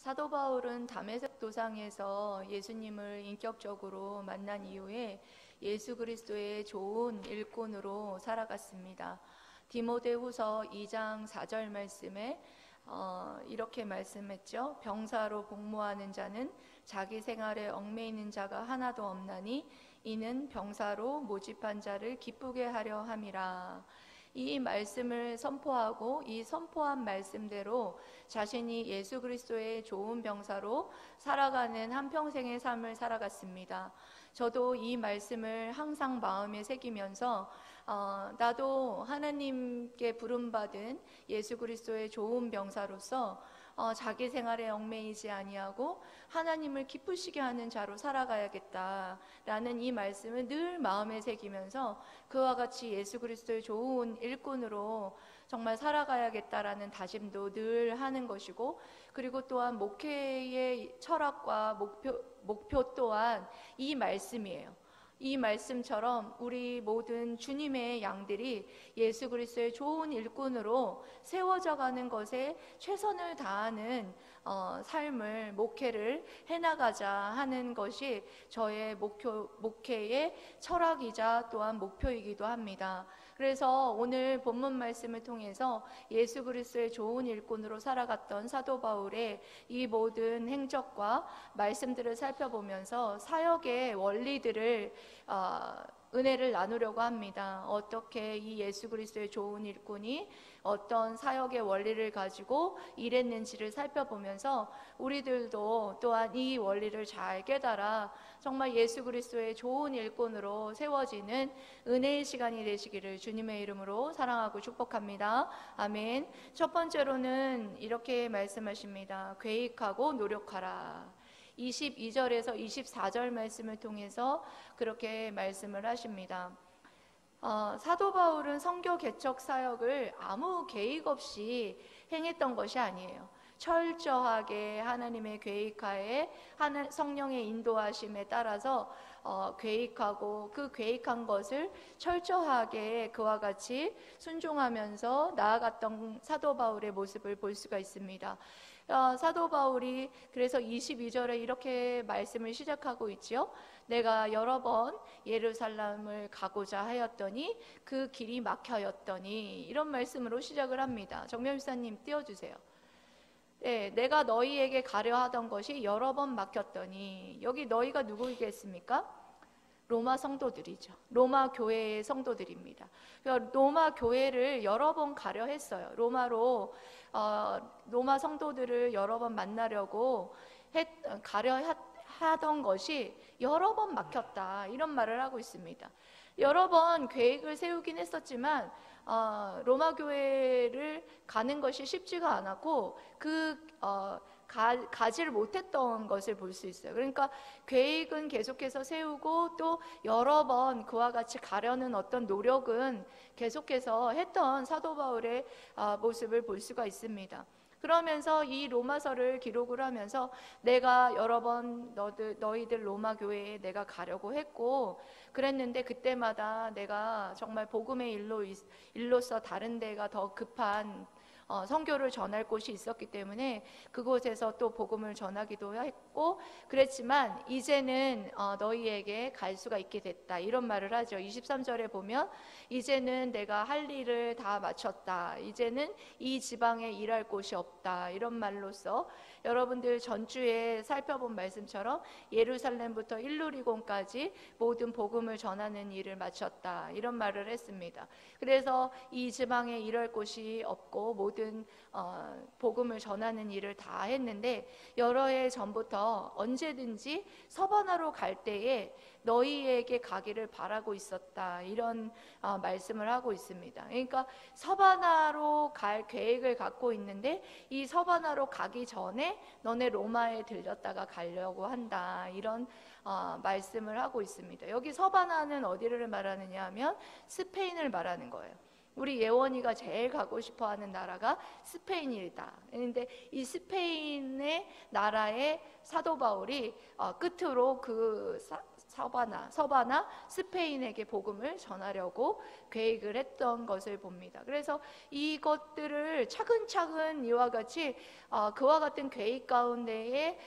사도 바울은 다메섹 도상에서 예수님을 인격적으로 만난 이후에 예수 그리스도의 좋은 일꾼으로 살아갔습니다. 디모데후서 2장 4절 말씀에 이렇게 말씀했죠. 병사로 복무하는 자는 자기 생활에 얽매이는 자가 하나도 없나니 이는 병사로 모집한 자를 기쁘게 하려 함이라. 이 말씀을 선포하고 이 선포한 말씀대로 자신이 예수 그리스도의 좋은 병사로 살아가는 한평생의 삶을 살아갔습니다. 저도 이 말씀을 항상 마음에 새기면서 나도 하나님께 부름받은 예수 그리스도의 좋은 병사로서 자기 생활에 얽매이지 아니하고 하나님을 기쁘시게 하는 자로 살아가야겠다라는 이 말씀을 늘 마음에 새기면서 그와 같이 예수 그리스도의 좋은 일꾼으로 정말 살아가야겠다라는 다짐도 늘 하는 것이고, 그리고 또한 목회의 철학과 목표 또한 이 말씀이에요. 이 말씀처럼 우리 모든 주님의 양들이 예수 그리스도의 좋은 일꾼으로 세워져 가는 것에 최선을 다하는 삶을, 목회를 해나가자 하는 것이 저의 목회의 철학이자 또한 목표이기도 합니다. 그래서 오늘 본문 말씀을 통해서 예수 그리스도의 좋은 일꾼으로 살아갔던 사도 바울의 이 모든 행적과 말씀들을 살펴보면서 사역의 원리들을 은혜를 나누려고 합니다. 어떻게 이 예수 그리스도의 좋은 일꾼이 어떤 사역의 원리를 가지고 일했는지를 살펴보면서 우리들도 또한 이 원리를 잘 깨달아 정말 예수 그리스도의 좋은 일꾼으로 세워지는 은혜의 시간이 되시기를 주님의 이름으로 사랑하고 축복합니다. 아멘. 첫 번째로는 이렇게 말씀하십니다. 계획하고 노력하라. 22절에서 24절 말씀을 통해서 그렇게 말씀을 하십니다. 사도 바울은 선교 개척 사역을 아무 계획 없이 행했던 것이 아니에요. 철저하게 하나님의 계획하에 성령의 인도하심에 따라서 계획하고 그 계획한 것을 철저하게 그와 같이 순종하면서 나아갔던 사도 바울의 모습을 볼 수가 있습니다. 사도 바울이 그래서 22절에 이렇게 말씀을 시작하고 있죠. 내가 여러 번 예루살렘을 가고자 하였더니 그 길이 막혀였더니, 이런 말씀으로 시작을 합니다. 정명사님 띄워주세요. 네, 내가 너희에게 가려 하던 것이 여러 번 막혔더니, 여기 너희가 누구이겠습니까? 로마 성도들이죠. 로마 교회의 성도들입니다. 로마 교회를 여러 번 가려 했어요. 로마 성도들을 여러 번 만나려고 가려 하던 것이 여러 번 막혔다, 이런 말을 하고 있습니다. 여러 번 계획을 세우긴 했었지만 로마 교회를 가는 것이 쉽지가 않았고 가지를 못했던 것을 볼 수 있어요. 그러니까 계획은 계속해서 세우고 또 여러 번 그와 같이 가려는 어떤 노력은 계속해서 했던 사도 바울의 모습을 볼 수가 있습니다. 그러면서 이 로마서를 기록을 하면서 내가 여러 번 너희들 로마 교회에 내가 가려고 했고 그랬는데 그때마다 내가 정말 복음의 일로서 다른 데가 더 급한 선교를 전할 곳이 있었기 때문에 그곳에서 또 복음을 전하기도 했고 그랬지만 이제는 너희에게 갈 수가 있게 됐다, 이런 말을 하죠. 23절에 보면 이제는 내가 할 일을 다 마쳤다, 이제는 이 지방에 일할 곳이 없다, 이런 말로써 여러분들 전주에 살펴본 말씀처럼 예루살렘부터 일루리곤까지 모든 복음을 전하는 일을 마쳤다, 이런 말을 했습니다. 그래서 이 지방에 일할 곳이 없고 모든 복음을 전하는 일을 다 했는데 여러 해 전부터 언제든지 서바나로 갈 때에 너희에게 가기를 바라고 있었다, 이런 말씀을 하고 있습니다. 그러니까 서바나로 갈 계획을 갖고 있는데 이 서바나로 가기 전에 너네 로마에 들렸다가 가려고 한다, 이런 말씀을 하고 있습니다. 여기 서바나는 어디를 말하느냐 하면 스페인을 말하는 거예요. 우리 예원이가 제일 가고 싶어하는 나라가 스페인이다. 그런데 이 스페인의 나라의 사도 바울이 끝으로 그 서바나 스페인에게 복음을 전하려고 계획을 했던 것을 봅니다. 그래서 이것들을 차근차근 이와 같이 그와 같은 계획 가운데에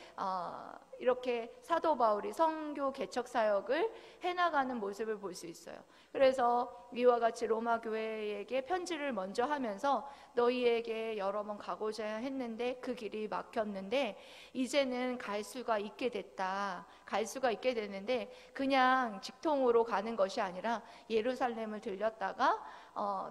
이렇게 사도 바울이 선교 개척 사역을 해나가는 모습을 볼 수 있어요. 그래서 이와 같이 로마 교회에게 편지를 먼저 하면서 너희에게 여러 번 가고자 했는데 그 길이 막혔는데 이제는 갈 수가 있게 됐다. 갈 수가 있게 됐는데 그냥 직통으로 가는 것이 아니라 예루살렘을 들렸다가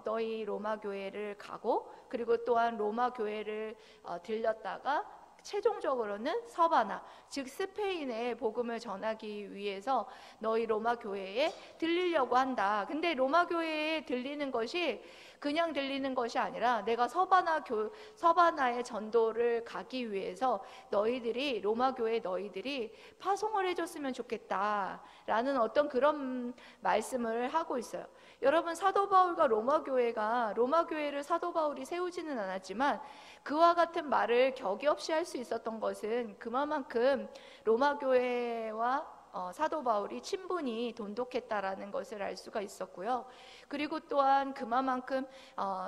너희 로마 교회를 가고 그리고 또한 로마 교회를 들렸다가 최종적으로는 서바나 즉 스페인에 복음을 전하기 위해서 너희 로마 교회에 들리려고 한다. 근데 로마 교회에 들리는 것이 그냥 들리는 것이 아니라 내가 서바나의 전도를 가기 위해서 너희들이 로마 교회 너희들이 파송을 해줬으면 좋겠다라는 어떤 그런 말씀을 하고 있어요. 여러분 사도 바울과 로마 교회를 사도 바울이 세우지는 않았지만 그와 같은 말을 격이 없이 할 수 있었던 것은 그만큼 로마 교회와 사도 바울이 친분이 돈독했다라는 것을 알 수가 있었고요. 그리고 또한 그만큼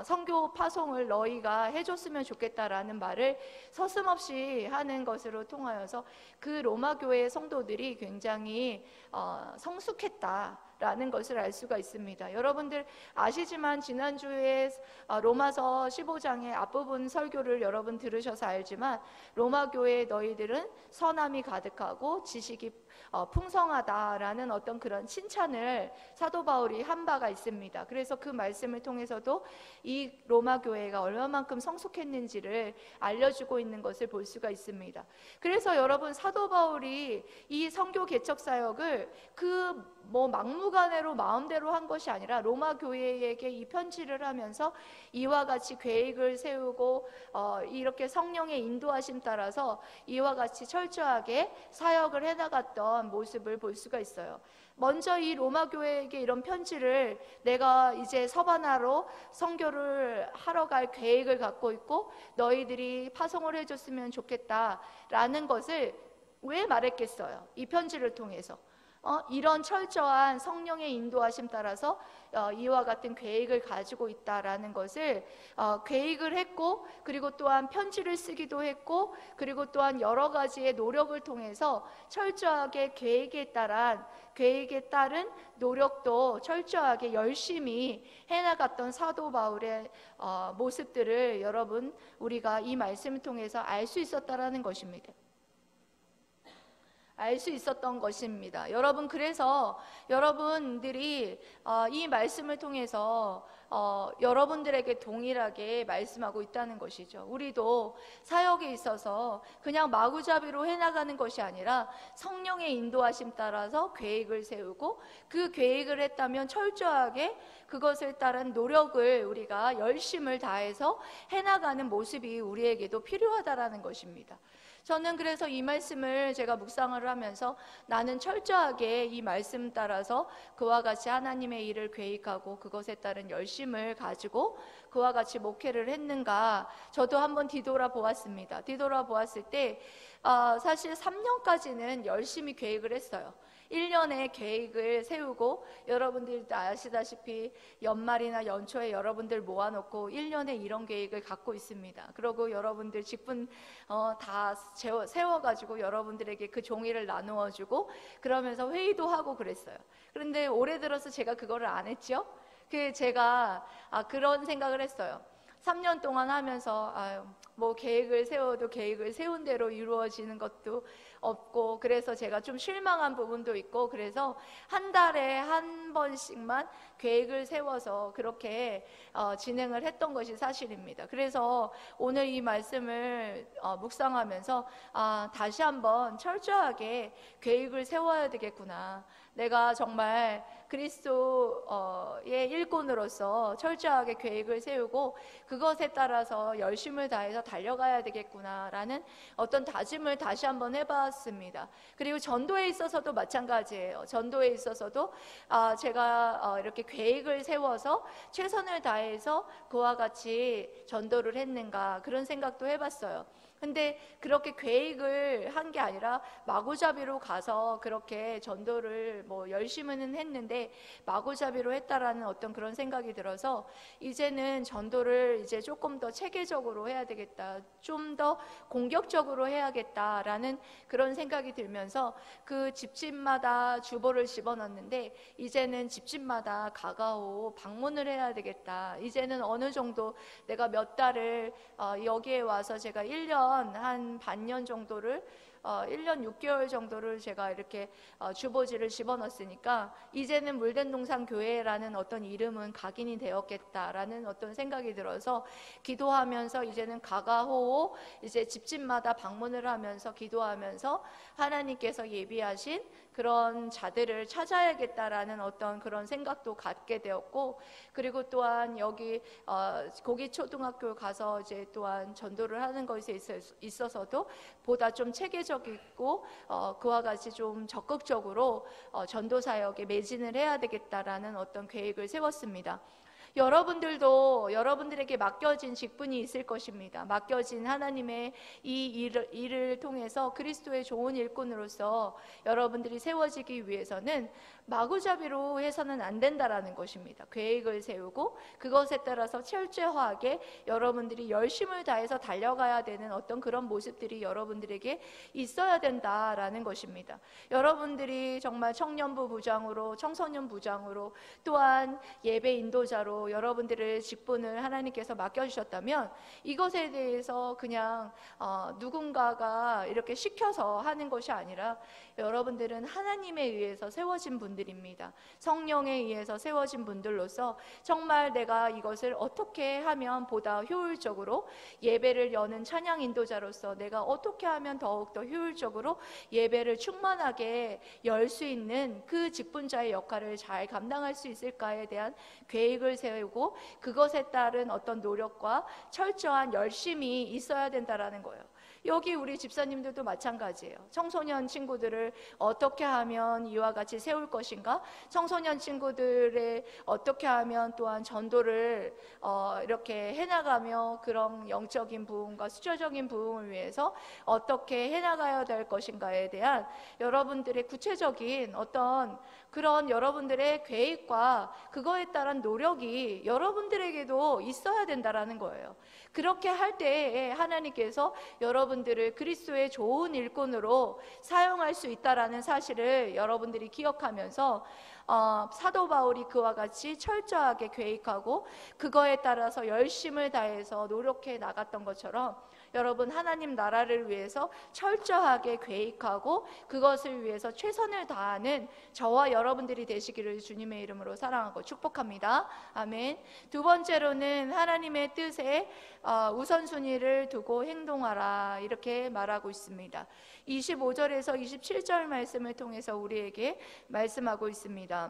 선교 파송을 너희가 해줬으면 좋겠다라는 말을 서슴없이 하는 것으로 통하여서 그 로마 교회의 성도들이 굉장히 성숙했다라는 것을 알 수가 있습니다. 여러분들 아시지만 지난주에 로마서 15장의 앞부분 설교를 여러분 들으셔서 알지만 로마 교회의 너희들은 선함이 가득하고 지식이 풍성하다라는 어떤 그런 칭찬을 사도 바울이 한 바가 있습니다. 그래서 그 말씀을 통해서도 이 로마 교회가 얼마만큼 성숙했는지를 알려주고 있는 것을 볼 수가 있습니다. 그래서 여러분 사도 바울이 이 선교 개척 사역을 막무가내로 마음대로 한 것이 아니라 로마 교회에게 이 편지를 하면서 이와 같이 계획을 세우고 이렇게 성령의 인도하심 따라서 이와 같이 철저하게 사역을 해나갔던 모습을 볼 수가 있어요. 먼저 이 로마 교회에게 이런 편지를 내가 이제 서바나로 선교를 하러 갈 계획을 갖고 있고 너희들이 파송을 해줬으면 좋겠다라는 것을 왜 말했겠어요? 이 편지를 통해서 이런 철저한 성령의 인도하심 따라서 이와 같은 계획을 가지고 있다라는 것을 계획을 했고 그리고 또한 편지를 쓰기도 했고 그리고 또한 여러 가지의 노력을 통해서 철저하게 계획에 따른 노력도 철저하게 열심히 해나갔던 사도 바울의 모습들을 여러분 우리가 이 말씀을 통해서 알 수 있었다라는 것입니다. 알 수 있었던 것입니다. 여러분 그래서 여러분들이 이 말씀을 통해서 여러분들에게 동일하게 말씀하고 있다는 것이죠. 우리도 사역에 있어서 그냥 마구잡이로 해나가는 것이 아니라 성령의 인도하심 따라서 계획을 세우고 그 계획을 했다면 철저하게 그것을 따른 노력을 우리가 열심을 다해서 해나가는 모습이 우리에게도 필요하다라는 것입니다. 저는 그래서 이 말씀을 제가 묵상을 하면서 나는 철저하게 이 말씀 따라서 그와 같이 하나님의 일을 계획하고 그것에 따른 열심을 가지고 그와 같이 목회를 했는가 저도 한번 뒤돌아보았습니다. 뒤돌아보았을 때 사실 3년까지는 열심히 계획을 했어요. 1년의 계획을 세우고 여러분들도 아시다시피 연말이나 연초에 여러분들 모아놓고 1년에 이런 계획을 갖고 있습니다. 그리고 여러분들 직분 다 세워가지고 여러분들에게 그 종이를 나누어주고 그러면서 회의도 하고 그랬어요. 그런데 올해 들어서 제가 그거를 안 했죠. 제가 그런 생각을 했어요. 3년 동안 하면서 계획을 세워도 계획을 세운 대로 이루어지는 것도 없고 그래서 제가 좀 실망한 부분도 있고 그래서 한 달에 한 번씩만 계획을 세워서 그렇게 진행을 했던 것이 사실입니다. 그래서 오늘 이 말씀을 묵상하면서 다시 한번 철저하게 계획을 세워야 되겠구나. 내가 정말 그리스도의 일꾼으로서 철저하게 계획을 세우고 그것에 따라서 열심을 다해서 달려가야 되겠구나라는 어떤 다짐을 다시 한번 해봤습니다. 그리고 전도에 있어서도 마찬가지예요. 전도에 있어서도 제가 이렇게 계획을 세워서 최선을 다해서 그와 같이 전도를 했는가 그런 생각도 해봤어요. 근데 그렇게 계획을 한 게 아니라 마구잡이로 가서 그렇게 전도를 뭐 열심히는 했는데 마구잡이로 했다라는 어떤 그런 생각이 들어서 이제는 전도를 이제 조금 더 체계적으로 해야 되겠다, 좀 더 공격적으로 해야겠다라는 그런 생각이 들면서 그 집집마다 주보를 집어넣는데 이제는 집집마다 가가오 방문을 해야 되겠다. 이제는 어느 정도 내가 몇 달을 여기에 와서 제가 1년 한 반년 정도를 1년 6개월 정도를 제가 이렇게 주보지를 집어넣었으니까 이제는 물된동산 교회라는 어떤 이름은 각인이 되었겠다라는 어떤 생각이 들어서 기도하면서 이제는 가가호호 이제 집집마다 방문을 하면서 기도하면서 하나님께서 예비하신 그런 자들을 찾아야겠다라는 어떤 그런 생각도 갖게 되었고, 그리고 또한 여기 고기 초등학교 가서 이제 또한 전도를 하는 것에 있어서도 보다 좀 체계적이고 그와 같이 좀 적극적으로 전도 사역에 매진을 해야 되겠다라는 어떤 계획을 세웠습니다. 여러분들도 여러분들에게 맡겨진 직분이 있을 것입니다. 맡겨진 하나님의 이 일을 통해서 그리스도의 좋은 일꾼으로서 여러분들이 세워지기 위해서는 마구잡이로 해서는 안 된다라는 것입니다. 계획을 세우고 그것에 따라서 철저하게 여러분들이 열심을 다해서 달려가야 되는 어떤 그런 모습들이 여러분들에게 있어야 된다라는 것입니다. 여러분들이 정말 청년부 부장으로, 청소년 부장으로, 또한 예배 인도자로 여러분들의 직분을 하나님께서 맡겨주셨다면 이것에 대해서 그냥 누군가가 이렇게 시켜서 하는 것이 아니라 여러분들은 하나님에 의해서 세워진 분들입니다. 성령에 의해서 세워진 분들로서 정말 내가 이것을 어떻게 하면 보다 효율적으로 예배를 여는 찬양 인도자로서 내가 어떻게 하면 더욱더 효율적으로 예배를 충만하게 열 수 있는 그 직분자의 역할을 잘 감당할 수 있을까에 대한 계획을 세우고 그것에 따른 어떤 노력과 철저한 열심이 있어야 된다라는 거예요. 여기 우리 집사님들도 마찬가지예요. 청소년 친구들을 어떻게 하면 이와 같이 세울 것인가, 청소년 친구들의 어떻게 하면 또한 전도를 이렇게 해나가며 그런 영적인 부흥과 수저적인 부흥을 위해서 어떻게 해나가야 될 것인가에 대한 여러분들의 구체적인 어떤 그런 여러분들의 계획과 그거에 따른 노력이 여러분들에게도 있어야 된다라는 거예요. 그렇게 할 때에 하나님께서 여러분들을 그리스도의 좋은 일꾼으로 사용할 수 있다라는 사실을 여러분들이 기억하면서 사도 바울이 그와 같이 철저하게 계획하고 그거에 따라서 열심을 다해서 노력해 나갔던 것처럼 여러분 하나님 나라를 위해서 철저하게 계획하고 그것을 위해서 최선을 다하는 저와 여러분들이 되시기를 주님의 이름으로 사랑하고 축복합니다. 아멘. 두 번째로는 하나님의 뜻에 우선순위를 두고 행동하라 이렇게 말하고 있습니다. 25절에서 27절 말씀을 통해서 우리에게 말씀하고 있습니다.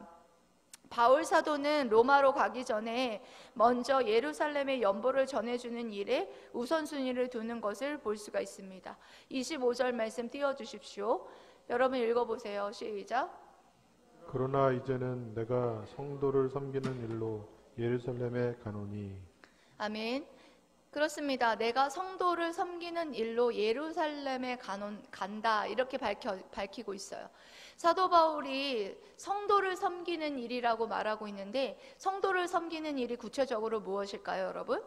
바울 사도는 로마로 가기 전에 먼저 예루살렘의 연보를 전해주는 일에 우선순위를 두는 것을 볼 수가 있습니다. 25절 말씀 띄워주십시오. 여러분 읽어보세요. 시작. 그러나 이제는 내가 성도를 섬기는 일로 예루살렘에 가노니. 아멘. 그렇습니다. 내가 성도를 섬기는 일로 예루살렘에 간다 이렇게 밝히고 있어요. 사도 바울이 성도를 섬기는 일이라고 말하고 있는데 성도를 섬기는 일이 구체적으로 무엇일까요, 여러분?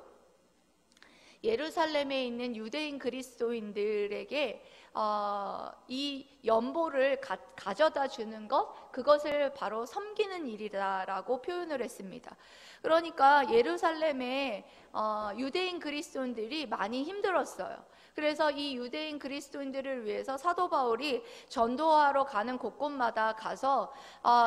예루살렘에 있는 유대인 그리스도인들에게 이 연보를 가져다 주는 것, 그것을 바로 섬기는 일이다라고 표현을 했습니다. 그러니까 예루살렘에 유대인 그리스도인들이 많이 힘들었어요. 그래서 이 유대인 그리스도인들을 위해서 사도 바울이 전도하러 가는 곳곳마다 가서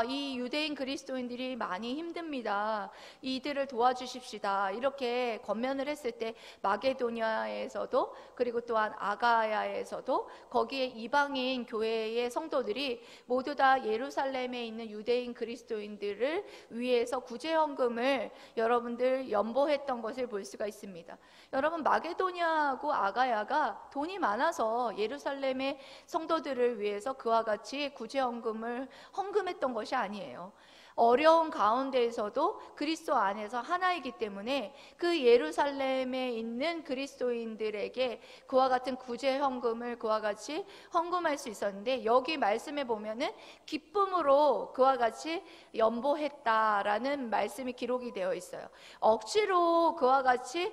이 유대인 그리스도인들이 많이 힘듭니다. 이들을 도와주십시다. 이렇게 권면을 했을 때 마게도니아에서도 그리고 또한 아가야에서도 거기에 이방인 교회의 성도들이 모두 다 예루살렘에 있는 유대인 그리스도인들을 위해서 구제헌금을 여러분들 연보했던 것을 볼 수가 있습니다. 여러분 마게도니아하고 아가야가 돈이 많아서 예루살렘의 성도들을 위해서 그와 같이 구제헌금을 헌금했던 것이 아니에요. 어려운 가운데에서도 그리스도 안에서 하나이기 때문에 그 예루살렘에 있는 그리스도인들에게 그와 같은 구제 헌금을 그와 같이 헌금할 수 있었는데, 여기 말씀에 보면은 기쁨으로 그와 같이 연보했다라는 말씀이 기록이 되어 있어요. 억지로 그와 같이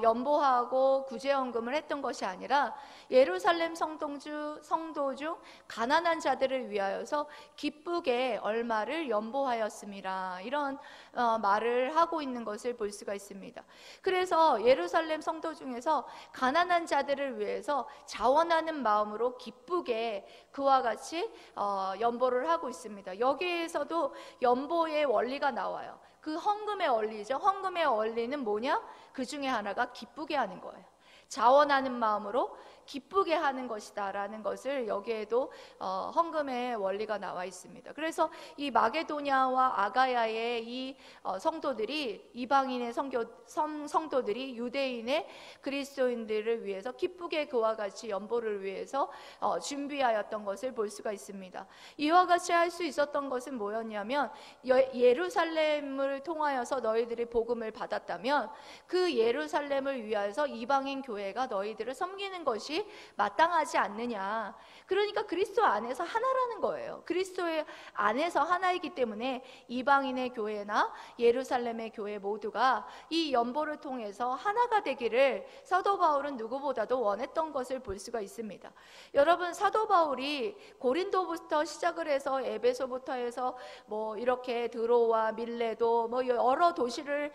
연보하고 구제 헌금을 했던 것이 아니라 예루살렘 성도 중 가난한 자들을 위하여서 기쁘게 얼마를 연보하였습니다. 이런 말을 하고 있는 것을 볼 수가 있습니다. 그래서 예루살렘 성도 중에서 가난한 자들을 위해서 자원하는 마음으로 기쁘게 그와 같이 연보를 하고 있습니다. 여기에서도 연보의 원리가 나와요. 그 헌금의 원리죠. 헌금의 원리는 뭐냐? 그 중에 하나가 기쁘게 하는 거예요. 자원하는 마음으로 기쁘게 하는 것이다 라는 것을 여기에도 헌금의 원리가 나와 있습니다. 그래서 이 마게도냐와 아가야의 이 성도들이, 이방인의 성도들이 유대인의 그리스도인들을 위해서 기쁘게 그와 같이 연보를 위해서 준비하였던 것을 볼 수가 있습니다. 이와 같이 할 수 있었던 것은 뭐였냐면, 예루살렘을 통하여서 너희들이 복음을 받았다면 그 예루살렘을 위하여서 이방인 교회가 너희들을 섬기는 것이 마땅하지 않느냐. 그러니까 그리스도 안에서 하나라는 거예요. 그리스도의 안에서 하나이기 때문에 이방인의 교회나 예루살렘의 교회 모두가 이 연보를 통해서 하나가 되기를 사도 바울은 누구보다도 원했던 것을 볼 수가 있습니다. 여러분, 사도 바울이 고린도부터 시작을 해서 에베소부터 해서 뭐 이렇게 드로와 밀레도 뭐 여러 도시를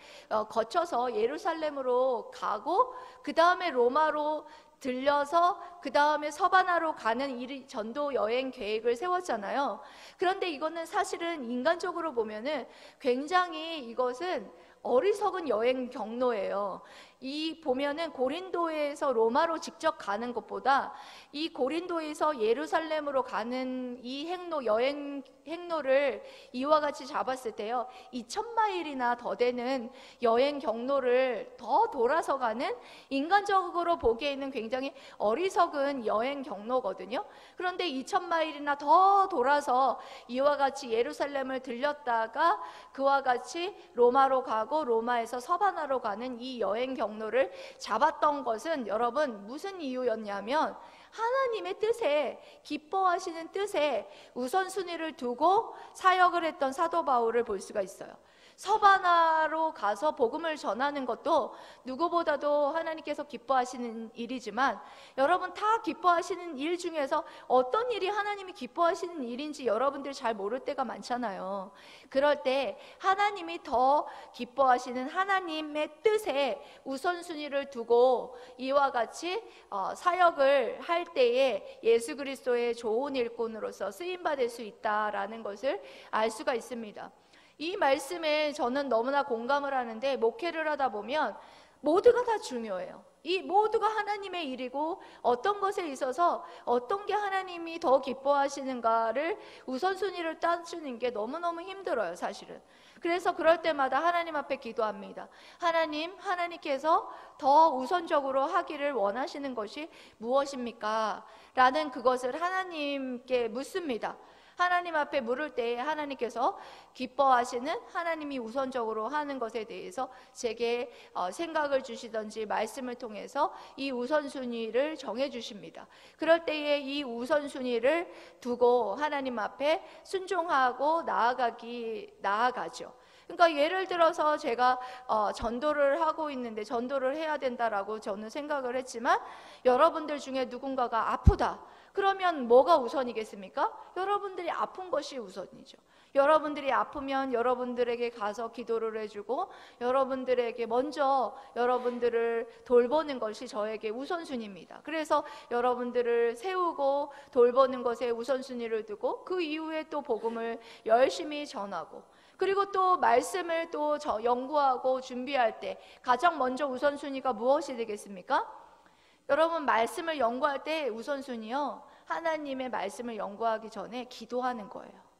거쳐서 예루살렘으로 가고, 그 다음에 로마로 들려서 그 다음에 서바나로 가는 전도 여행 계획을 세웠잖아요. 그런데 이거는 사실은 인간적으로 보면은 굉장히 이것은 어리석은 여행 경로예요. 이 보면은 고린도에서 로마로 직접 가는 것보다 이 고린도에서 예루살렘으로 가는 이 여행 행로를 이와 같이 잡았을 때요, 2000마일이나 더 되는 여행 경로를 더 돌아서 가는, 인간적으로 보기에는 굉장히 어리석은 여행 경로거든요. 그런데 2000마일이나 더 돌아서 이와 같이 예루살렘을 들렸다가 그와 같이 로마로 가고 로마에서 서바나로 가는 이 여행 경로를 잡았던 것은, 여러분, 무슨 이유였냐면 하나님의 뜻에, 기뻐하시는 뜻에 우선순위를 두고 사역을 했던 사도 바울을 볼 수가 있어요. 서바나로 가서 복음을 전하는 것도 누구보다도 하나님께서 기뻐하시는 일이지만, 여러분, 다 기뻐하시는 일 중에서 어떤 일이 하나님이 기뻐하시는 일인지 여러분들 잘 모를 때가 많잖아요. 그럴 때 하나님이 더 기뻐하시는 하나님의 뜻에 우선순위를 두고 이와 같이 사역을 할 때에 예수 그리스도의 좋은 일꾼으로서 쓰임받을 수 있다라는 것을 알 수가 있습니다. 이 말씀에 저는 너무나 공감을 하는데, 목회를 하다 보면 모두가 다 중요해요. 이 모두가 하나님의 일이고, 어떤 것에 있어서 어떤 게 하나님이 더 기뻐하시는가를 우선순위를 따지는 게 너무너무 힘들어요, 사실은. 그래서 그럴 때마다 하나님 앞에 기도합니다. 하나님께서 더 우선적으로 하기를 원하시는 것이 무엇입니까? 라는 그것을 하나님께 묻습니다. 하나님 앞에 물을 때에 하나님께서 기뻐하시는, 하나님이 우선적으로 하는 것에 대해서 제게 생각을 주시든지 말씀을 통해서 이 우선순위를 정해주십니다. 그럴 때에 이 우선순위를 두고 하나님 앞에 순종하고 나아가죠. 그러니까 예를 들어서 제가 전도를 하고 있는데 전도를 해야 된다라고 저는 생각을 했지만, 여러분들 중에 누군가가 아프다. 그러면 뭐가 우선이겠습니까? 여러분들이 아픈 것이 우선이죠. 여러분들이 아프면 여러분들에게 가서 기도를 해주고 여러분들에게 먼저 여러분들을 돌보는 것이 저에게 우선순위입니다. 그래서 여러분들을 세우고 돌보는 것에 우선순위를 두고 그 이후에 또 복음을 열심히 전하고, 그리고 또 말씀을 또 연구하고 준비할 때 가장 먼저 우선순위가 무엇이 되겠습니까? 여러분, 말씀을 연구할 때 우선순위요, 하나님의 말씀을 연구하기 전에 기도하는 거예요.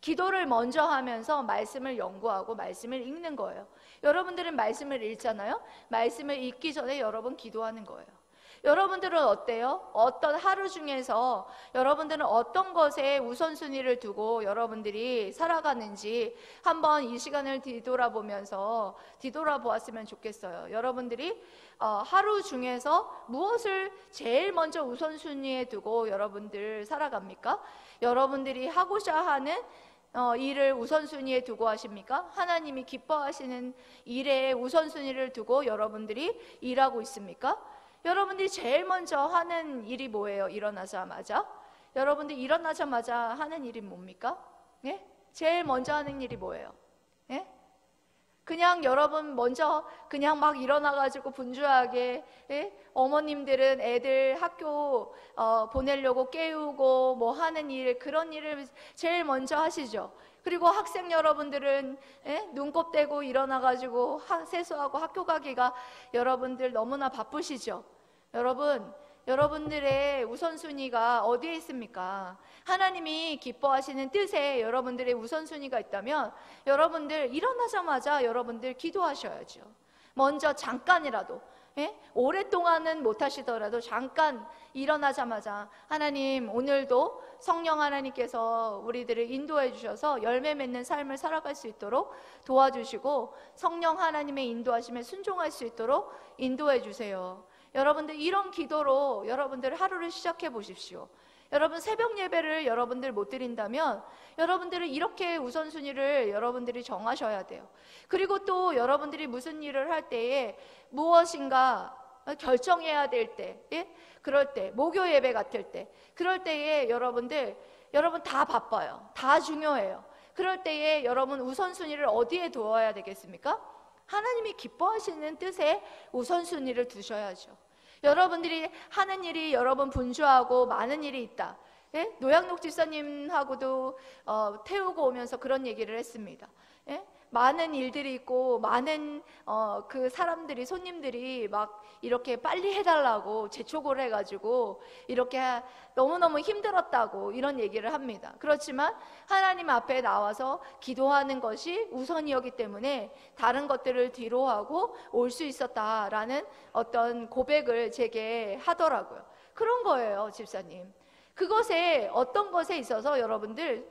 기도를 먼저 하면서 말씀을 연구하고 말씀을 읽는 거예요. 여러분들은 말씀을 읽잖아요. 말씀을 읽기 전에 여러분 기도하는 거예요. 여러분들은 어때요? 어떤 하루 중에서 여러분들은 어떤 것에 우선순위를 두고 여러분들이 살아가는지 한번 이 시간을 뒤돌아보았으면 좋겠어요. 여러분들이 하루 중에서 무엇을 제일 먼저 우선순위에 두고 여러분들 살아갑니까? 여러분들이 하고자 하는 일을 우선순위에 두고 하십니까? 하나님이 기뻐하시는 일에 우선순위를 두고 여러분들이 일하고 있습니까? 여러분들이 제일 먼저 하는 일이 뭐예요? 일어나자마자? 여러분들이 일어나자마자 하는 일이 뭡니까? 예? 제일 먼저 하는 일이 뭐예요? 예? 그냥 여러분 먼저 그냥 막 일어나가지고 분주하게, 예? 어머님들은 애들 학교 보내려고 깨우고 뭐 하는 일, 그런 일을 제일 먼저 하시죠. 그리고 학생 여러분들은, 예? 눈곱 떼고 일어나가지고 세수하고 학교 가기가 여러분들 너무나 바쁘시죠. 여러분들의 우선순위가 어디에 있습니까? 하나님이 기뻐하시는 뜻에 여러분들의 우선순위가 있다면 여러분들 일어나자마자 여러분들 기도하셔야죠. 먼저 잠깐이라도, 예? 오랫동안은 못하시더라도 잠깐 일어나자마자 하나님, 오늘도 성령 하나님께서 우리들을 인도해 주셔서 열매 맺는 삶을 살아갈 수 있도록 도와주시고 성령 하나님의 인도하심에 순종할 수 있도록 인도해 주세요. 여러분들 이런 기도로 여러분들 하루를 시작해 보십시오. 여러분 새벽 예배를 여러분들 못 드린다면 여러분들은 이렇게 우선순위를 여러분들이 정하셔야 돼요. 그리고 또 여러분들이 무슨 일을 할 때에 무엇인가 결정해야 될 때, 예? 그럴 때, 목요 예배 같을 때, 그럴 때에 여러분 다 바빠요. 다 중요해요. 그럴 때에 여러분 우선순위를 어디에 두어야 되겠습니까? 하나님이 기뻐하시는 뜻에 우선순위를 두셔야죠. 여러분들이 하는 일이 여러분 분주하고 많은 일이 있다. 예? 노양록 집사님하고도 태우고 오면서 그런 얘기를 했습니다. 예? 많은 일들이 있고 많은 그 사람들이, 손님들이 막 이렇게 빨리 해달라고 재촉을 해가지고 이렇게 너무너무 힘들었다고 이런 얘기를 합니다. 그렇지만 하나님 앞에 나와서 기도하는 것이 우선이었기 때문에 다른 것들을 뒤로 하고 올 수 있었다라는 어떤 고백을 제게 하더라고요. 그런 거예요, 집사님. 그것에, 어떤 것에 있어서 여러분들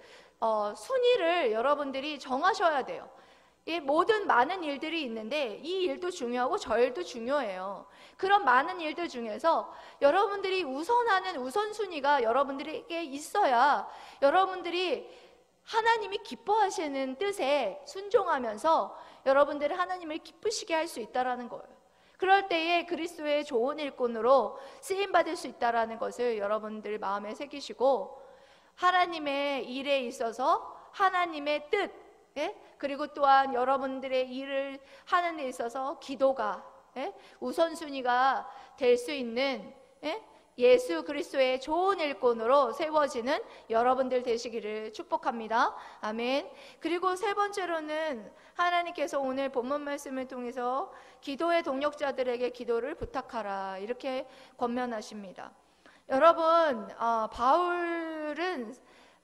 순위를 여러분들이 정하셔야 돼요. 이 모든 많은 일들이 있는데 이 일도 중요하고 저 일도 중요해요. 그런 많은 일들 중에서 여러분들이 우선하는 우선순위가 여러분들에게 있어야 여러분들이 하나님이 기뻐하시는 뜻에 순종하면서 여러분들이 하나님을 기쁘시게 할 수 있다는 거예요. 그럴 때에 그리스도의 좋은 일꾼으로 쓰임받을 수 있다는 것을 여러분들 마음에 새기시고 하나님의 일에 있어서 하나님의 뜻, 예? 그리고 또한 여러분들의 일을 하는 데 있어서 기도가, 예? 우선순위가 될 수 있는, 예? 예수 그리스도의 좋은 일꾼으로 세워지는 여러분들 되시기를 축복합니다. 아멘. 그리고 세 번째로는 하나님께서 오늘 본문 말씀을 통해서 기도의 동력자들에게 기도를 부탁하라 이렇게 권면하십니다. 여러분,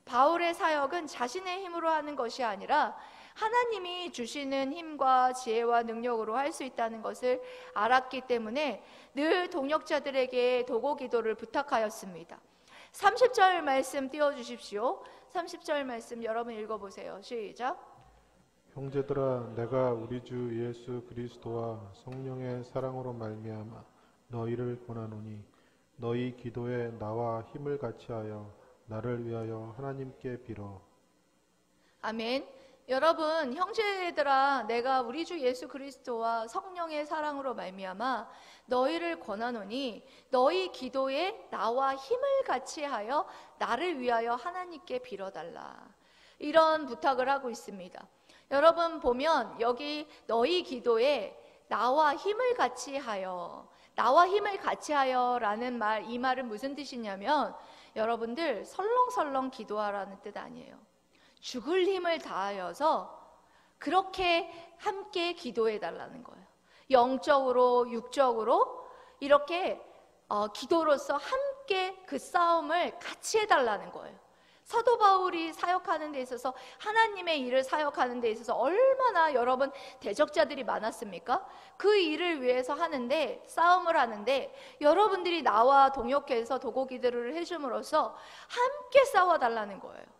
바울의 사역은 자신의 힘으로 하는 것이 아니라 하나님이 주시는 힘과 지혜와 능력으로 할 수 있다는 것을 알았기 때문에 늘 동역자들에게 도고 기도를 부탁하였습니다. 30절 말씀 띄워주십시오. 30절 말씀 여러분 읽어보세요. 시작. 형제들아, 내가 우리 주 예수 그리스도와 성령의 사랑으로 말미암아 너희를 권하노니 너희 기도에 나와 힘을 같이하여 나를 위하여 하나님께 빌어. 아멘. 여러분, 형제들아, 내가 우리 주 예수 그리스도와 성령의 사랑으로 말미암아 너희를 권하노니 너희 기도에 나와 힘을 같이하여 나를 위하여 하나님께 빌어달라. 이런 부탁을 하고 있습니다. 여러분 보면 여기 너희 기도에 나와 힘을 같이하여, 나와 힘을 같이하여 라는 말, 이 말은 무슨 뜻이냐면 여러분들 설렁설렁 기도하라는 뜻 아니에요. 죽을 힘을 다하여서 그렇게 함께 기도해 달라는 거예요. 영적으로 육적으로 이렇게 기도로서 함께 그 싸움을 같이 해달라는 거예요. 사도 바울이 사역하는 데 있어서, 하나님의 일을 사역하는 데 있어서 얼마나 여러분 대적자들이 많았습니까? 그 일을 위해서 하는데, 싸움을 하는데 여러분들이 나와 동역해서 도고기도를 해줌으로써 함께 싸워달라는 거예요.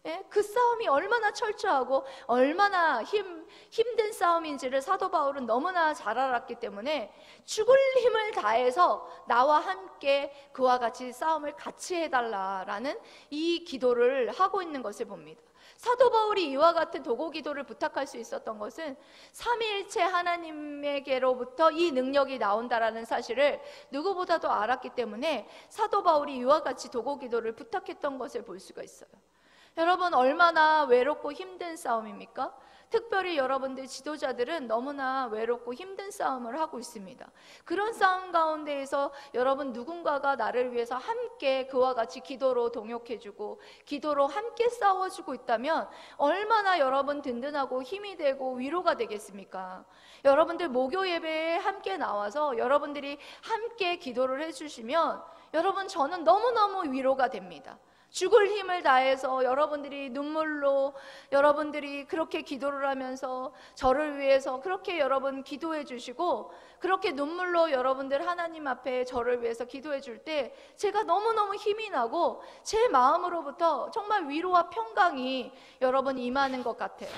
예? 그 싸움이 얼마나 철저하고 얼마나 힘든 싸움인지를 사도 바울은 너무나 잘 알았기 때문에 죽을 힘을 다해서 나와 함께 그와 같이 싸움을 같이 해달라라는 이 기도를 하고 있는 것을 봅니다. 사도 바울이 이와 같은 도고 기도를 부탁할 수 있었던 것은 삼위일체 하나님에게로부터 이 능력이 나온다라는 사실을 누구보다도 알았기 때문에 사도 바울이 이와 같이 도고 기도를 부탁했던 것을 볼 수가 있어요. 여러분, 얼마나 외롭고 힘든 싸움입니까? 특별히 여러분들 지도자들은 너무나 외롭고 힘든 싸움을 하고 있습니다. 그런 싸움 가운데에서 여러분 누군가가 나를 위해서 함께 그와 같이 기도로 동역해주고 기도로 함께 싸워주고 있다면 얼마나 여러분 든든하고 힘이 되고 위로가 되겠습니까? 여러분들 목요 예배에 함께 나와서 여러분들이 함께 기도를 해주시면 여러분, 저는 너무너무 위로가 됩니다. 죽을 힘을 다해서 여러분들이 눈물로 여러분들이 그렇게 기도를 하면서 저를 위해서 그렇게 여러분 기도해 주시고 그렇게 눈물로 여러분들 하나님 앞에 저를 위해서 기도해 줄 때 제가 너무너무 힘이 나고 제 마음으로부터 정말 위로와 평강이 여러분 임하는 것 같아요.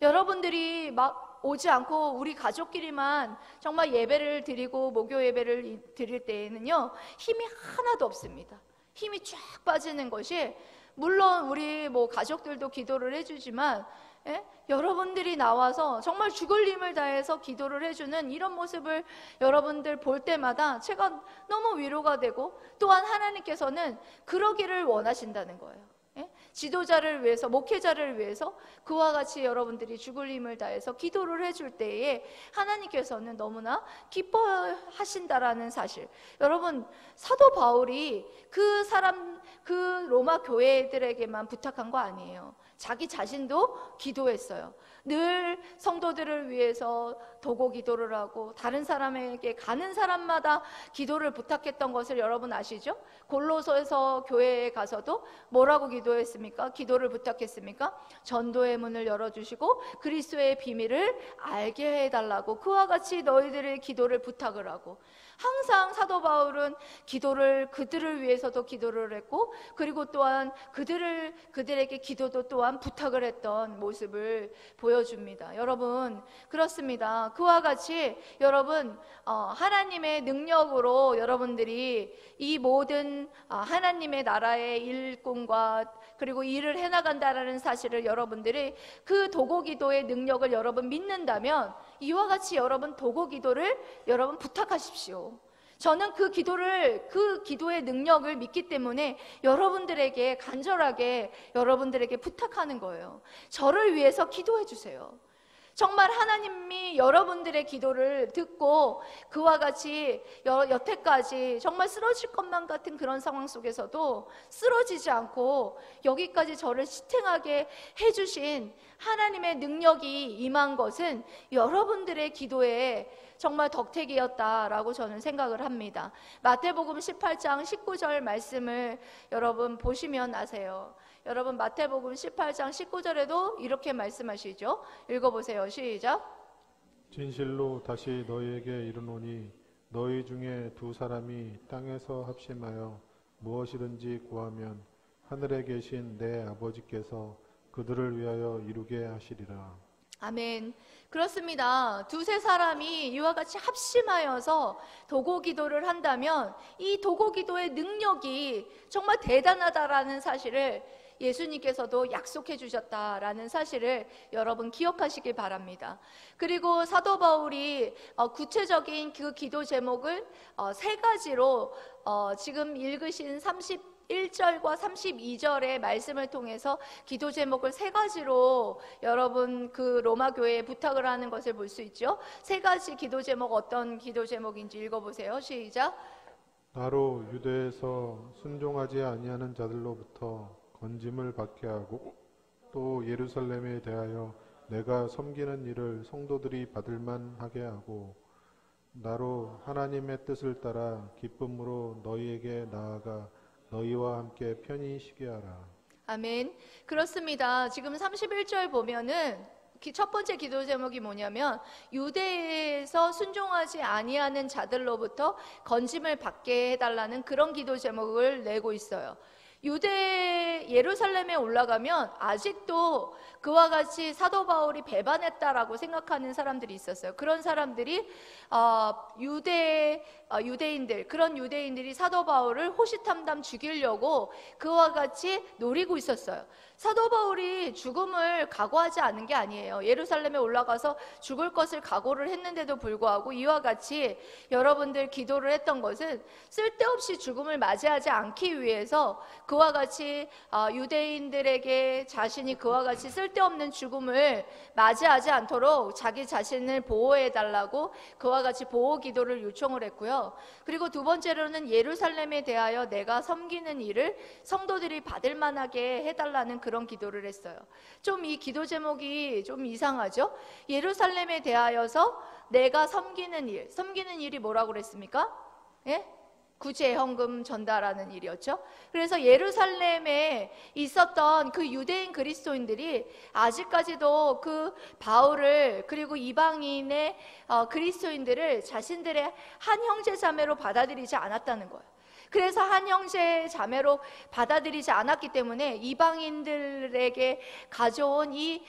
여러분들이 막 오지 않고 우리 가족끼리만 정말 예배를 드리고 목요 예배를 드릴 때에는요, 힘이 하나도 없습니다. 힘이 쫙 빠지는 것이, 물론 우리 가족들도 기도를 해주지만 여러분들이 나와서 정말 죽을 힘을 다해서 기도를 해주는 이런 모습을 여러분들 볼 때마다 제가 너무 위로가 되고, 또한 하나님께서는 그러기를 원하신다는 거예요. 지도자를 위해서, 목회자를 위해서 그와 같이 여러분들이 죽을 힘을 다해서 기도를 해줄 때에 하나님께서는 너무나 기뻐하신다라는 사실. 여러분, 사도 바울이 그 로마 교회들에게만 부탁한 거 아니에요. 자기 자신도 기도했어요. 늘 성도들을 위해서 도고 기도를 하고 다른 사람에게 가는 사람마다 기도를 부탁했던 것을 여러분 아시죠? 골로새서 교회에 가서도 뭐라고 기도했습니까? 기도를 부탁했습니까? 전도의 문을 열어주시고 그리스도의 비밀을 알게 해달라고, 그와 같이 너희들의 기도를 부탁을 하고, 항상 사도 바울은 그들을 위해서도 기도를 했고, 그리고 또한 그들에게 기도도 또한 부탁을 했던 모습을 보여줍니다. 여러분, 그렇습니다. 그와 같이 여러분, 하나님의 능력으로 여러분들이 이 모든 하나님의 나라의 일꾼과 그리고 일을 해나간다라는 사실을 여러분들이 그 도고 기도의 능력을 여러분 믿는다면 이와 같이 여러분 도고 기도를 여러분 부탁하십시오. 저는 그 기도의 능력을 믿기 때문에 여러분들에게 간절하게 여러분들에게 부탁하는 거예요. 저를 위해서 기도해 주세요. 정말 하나님이 여러분들의 기도를 듣고 그와 같이 여태까지 정말 쓰러질 것만 같은 그런 상황 속에서도 쓰러지지 않고 여기까지 저를 지탱하게 해주신 하나님의 능력이 임한 것은 여러분들의 기도에 정말 덕택이었다라고 저는 생각을 합니다. 마태복음 18장 19절 말씀을 여러분 보시면 아세요. 여러분, 마태복음 18장 19절에도 이렇게 말씀하시죠. 읽어보세요. 시작. 진실로 다시 너희에게 이르노니 너희 중에 두 사람이 땅에서 합심하여 무엇이든지 구하면 하늘에 계신 내 아버지께서 그들을 위하여 이루게 하시리라. 아멘. 그렇습니다. 두세 사람이 이와 같이 합심하여서 도고 기도를 한다면 이 도고 기도의 능력이 정말 대단하다라는 사실을 예수님께서도 약속해 주셨다라는 사실을 여러분 기억하시기 바랍니다. 그리고 사도 바울이 구체적인 그 기도 제목을 세 가지로 지금 읽으신 31절과 32절의 말씀을 통해서 기도 제목을 세 가지로 여러분 그 로마 교회에 부탁을 하는 것을 볼 수 있죠. 세 가지 기도 제목, 어떤 기도 제목인지 읽어보세요. 시작. 나로 유대에서 순종하지 아니하는 자들로부터 건짐을 받게 하고 또 예루살렘에 대하여 내가 섬기는 일을 성도들이 받을 만하게 하고 나로 하나님의 뜻을 따라 기쁨으로 너희에게 나아가 너희와 함께 편히 쉬게 하라. 아멘. 그렇습니다. 지금 31절 보면은 첫 번째 기도 제목이 뭐냐면 유대에서 순종하지 아니하는 자들로부터 건짐을 받게 해달라는 그런 기도 제목을 내고 있어요. 유대 예루살렘에 올라가면 아직도 그와 같이 사도 바울이 배반했다라고 생각하는 사람들이 있었어요. 그런 사람들이 유대인들, 그런 유대인들이 사도 바울을 호시탐탐 죽이려고 그와 같이 노리고 있었어요. 사도 바울이 죽음을 각오하지 않은 게 아니에요. 예루살렘에 올라가서 죽을 것을 각오를 했는데도 불구하고 이와 같이 여러분들 기도를 했던 것은 쓸데없이 죽음을 맞이하지 않기 위해서 그와 같이 유대인들에게 자신이 그와 같이 쓸데없는 죽음을 맞이하지 않도록 자기 자신을 보호해달라고 그와 같이 보호 기도를 요청을 했고요. 그리고 두 번째로는 예루살렘에 대하여 내가 섬기는 일을 성도들이 받을 만하게 해달라는 그런 기도를 했어요. 좀 이 기도 제목이 좀 이상하죠? 예루살렘에 대하여서 내가 섬기는 일이 뭐라고 그랬습니까? 예? 구제헌금 전달하는 일이었죠. 그래서 예루살렘에 있었던 그 유대인 그리스도인들이 아직까지도 그 바울을 그리고 이방인의 그리스도인들을 자신들의 한 형제 자매로 받아들이지 않았다는 거예요. 그래서 한 형제 자매로 받아들이지 않았기 때문에 이방인들에게 가져온 이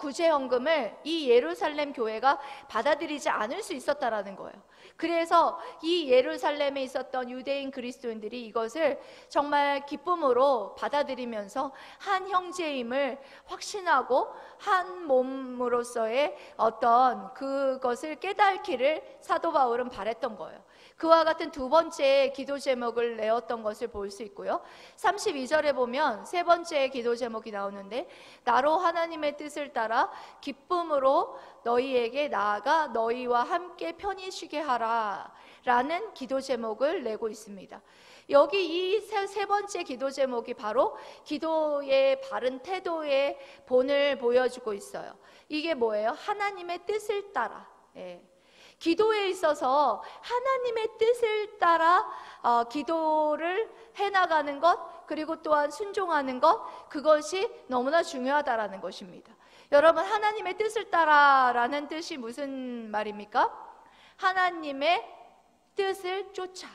구제헌금을 이 예루살렘 교회가 받아들이지 않을 수 있었다라는 거예요. 그래서 이 예루살렘에 있었던 유대인 그리스도인들이 이것을 정말 기쁨으로 받아들이면서 한 형제임을 확신하고 한 몸으로서의 어떤 그것을 깨닫기를 사도 바울은 바랬던 거예요. 그와 같은 두 번째 기도 제목을 내었던 것을 볼 수 있고요. 32절에 보면 세 번째 기도 제목이 나오는데 나로 하나님의 뜻을 따라 기쁨으로 너희에게 나아가 너희와 함께 편히 쉬게 하라 라는 기도 제목을 내고 있습니다. 여기 이 세 번째 기도 제목이 바로 기도의 바른 태도의 본을 보여주고 있어요. 이게 뭐예요? 하나님의 뜻을 따라. 기도에 있어서 하나님의 뜻을 따라 기도를 해나가는 것, 그리고 또한 순종하는 것, 그것이 너무나 중요하다라는 것입니다. 여러분, 하나님의 뜻을 따라라는 뜻이 무슨 말입니까? 하나님의 뜻을 쫓아.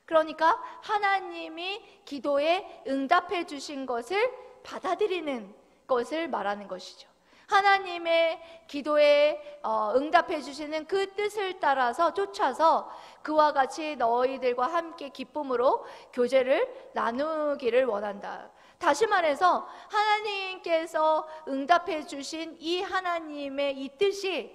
그러니까 하나님이 기도에 응답해 주신 것을 받아들이는 것을 말하는 것이죠. 하나님의 기도에 응답해 주시는 그 뜻을 따라서 쫓아서 그와 같이 너희들과 함께 기쁨으로 교제를 나누기를 원한다. 다시 말해서 하나님께서 응답해 주신 이 하나님의 이 뜻이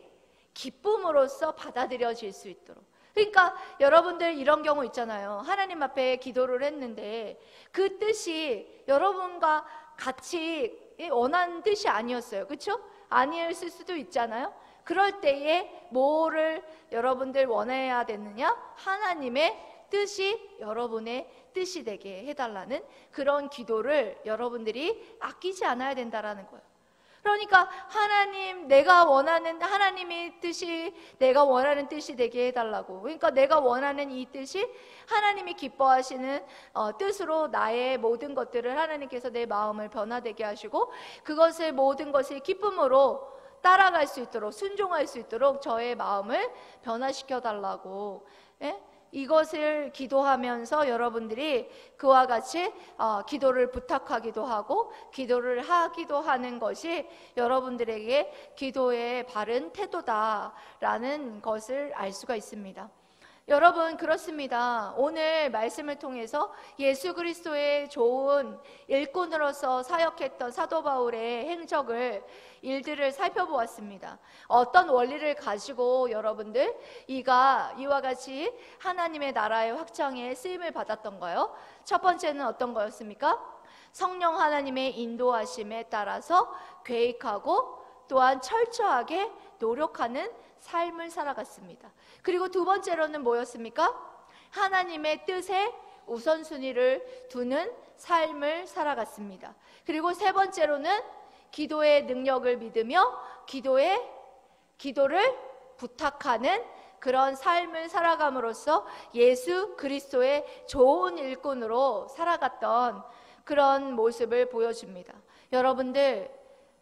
기쁨으로써 받아들여질 수 있도록. 그러니까 여러분들 이런 경우 있잖아요. 하나님 앞에 기도를 했는데 그 뜻이 여러분과 같이 원하는 뜻이 아니었어요. 그렇죠? 아니었을 수도 있잖아요. 그럴 때에 뭐를 여러분들 원해야 되느냐? 하나님의 뜻이 여러분의 뜻이 되게 해달라는 그런 기도를 여러분들이 아끼지 않아야 된다라는 거예요. 그러니까 하나님, 내가 원하는 하나님의 뜻이 내가 원하는 뜻이 되게 해달라고. 그러니까 내가 원하는 이 뜻이 하나님이 기뻐하시는 뜻으로 나의 모든 것들을 하나님께서 내 마음을 변화되게 하시고 그것을 모든 것을 기쁨으로 따라갈 수 있도록, 순종할 수 있도록 저의 마음을 변화시켜 달라고. 이것을 기도하면서 여러분들이 그와 같이 기도를 부탁하기도 하고 기도를 하기도 하는 것이 여러분들에게 기도의 바른 태도다라는 것을 알 수가 있습니다. 여러분, 그렇습니다. 오늘 말씀을 통해서 예수 그리스도의 좋은 일꾼으로서 사역했던 사도 바울의 일들을 살펴보았습니다. 어떤 원리를 가지고 여러분들 이와 같이 하나님의 나라의 확장에 쓰임을 받았던가요? 첫 번째는 어떤 거였습니까? 성령 하나님의 인도하심에 따라서 계획하고 또한 철저하게 노력하는 삶을 살아갔습니다. 그리고 두 번째로는 뭐였습니까? 하나님의 뜻에 우선순위를 두는 삶을 살아갔습니다. 그리고 세 번째로는 기도의 능력을 믿으며 기도를 부탁하는 그런 삶을 살아감으로써 예수 그리스도의 좋은 일꾼으로 살아갔던 그런 모습을 보여줍니다. 여러분들,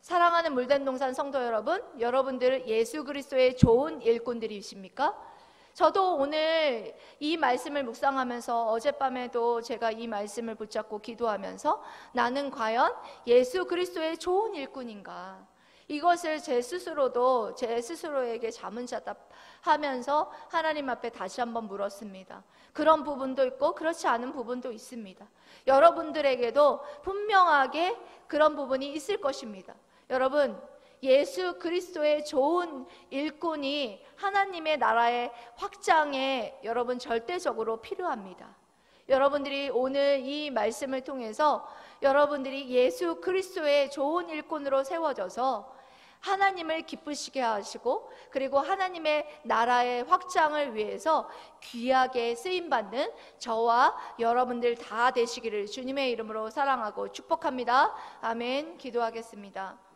사랑하는 물된 동산 성도 여러분, 여러분들 예수 그리스도의 좋은 일꾼들이십니까? 저도 오늘 이 말씀을 묵상하면서 어젯밤에도 제가 이 말씀을 붙잡고 기도하면서 나는 과연 예수 그리스도의 좋은 일꾼인가? 이것을 제 스스로에게 자문자답하면서 하나님 앞에 다시 한번 물었습니다. 그런 부분도 있고 그렇지 않은 부분도 있습니다. 여러분들에게도 분명하게 그런 부분이 있을 것입니다. 여러분, 예수 그리스도의 좋은 일꾼이 하나님의 나라의 확장에 여러분 절대적으로 필요합니다. 여러분들이 오늘 이 말씀을 통해서 여러분들이 예수 그리스도의 좋은 일꾼으로 세워져서 하나님을 기쁘시게 하시고 그리고 하나님의 나라의 확장을 위해서 귀하게 쓰임받는 저와 여러분들 다 되시기를 주님의 이름으로 사랑하고 축복합니다. 아멘. 기도하겠습니다.